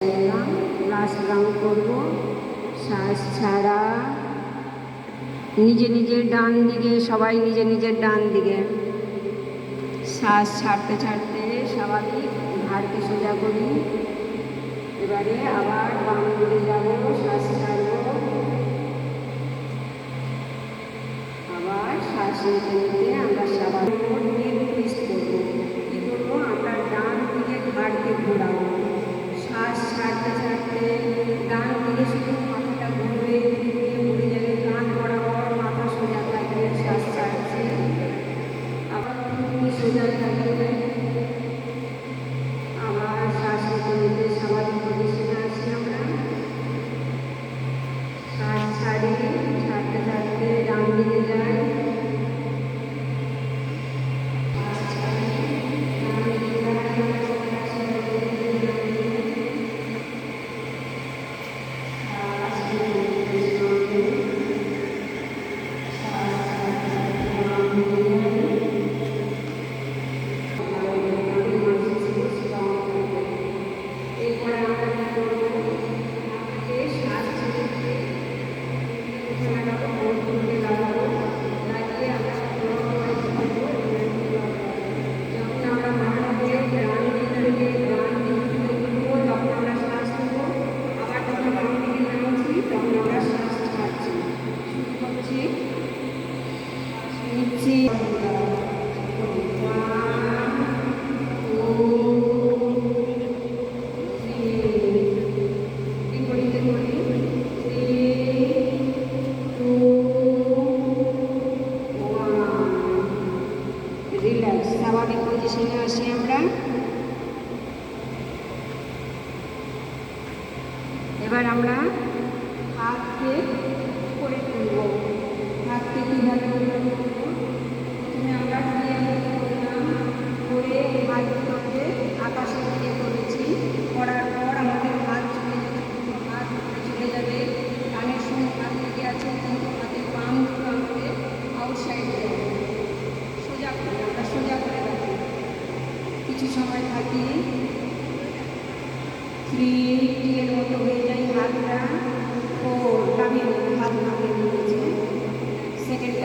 Last round করব। শ্বাস ছাড়া, নিজের ডান দিকে, সবাই নিজের ডান দিকে শ্বাস ছাড়তে ছাড়তে স্বাভাবিক ঘাড়কে সোজা করি। এবারে আবার বাম দিকে যাবো, শ্বাস ছাড়ব, আবার শ্বাস নিতে নিতে আমরা স্বাভাবিক টুইস্ট করবো। কী করবো? আমরা ডান দিকে ঘাড়কে ঘোরাবো। শ্বাস ছাড়তে ছাড়তে ডান দিকে শুধু মাথাটা ঘুরবে, ঘুরে যাবে, কান বরাবর মাথা সোজা থাকবে। শ্বাস ছাড়ছে, আবার সোজা থাকবে, আবার শ্বাস নিতে নিতে স্বাভাবিক পজিশনে আসি আমরা। শ্বাস ছাড়ি, ছাড়তে ছাড়তে ডান দিকে যাই, রিল্যাক্স, স্বাভাবিক পজিশনে আসি আমরা। এবার আমরা হাতকে করে তুলব। হাতকে কীভাবে করবো? প্রথমে আমরা করলাম, করে হাত দুটোকে আকাশের দিকে করেছি। করার পর আমাদের হাত চলে যাবে, হাত চলে যাবে কানের সঙ্গে হাত লেগে আছে, কিন্তু হাতের পাম দুটো আমাদের আউটসাইডে যাবে। সোজা করে আমরা সোজা করে রাখি, কিছু সময় থাকি। 3 এর মতো হয়ে যায় হাতটা। 4 নামিয়ে হাত নামিয়ে দিয়েছে। সেকেন্ড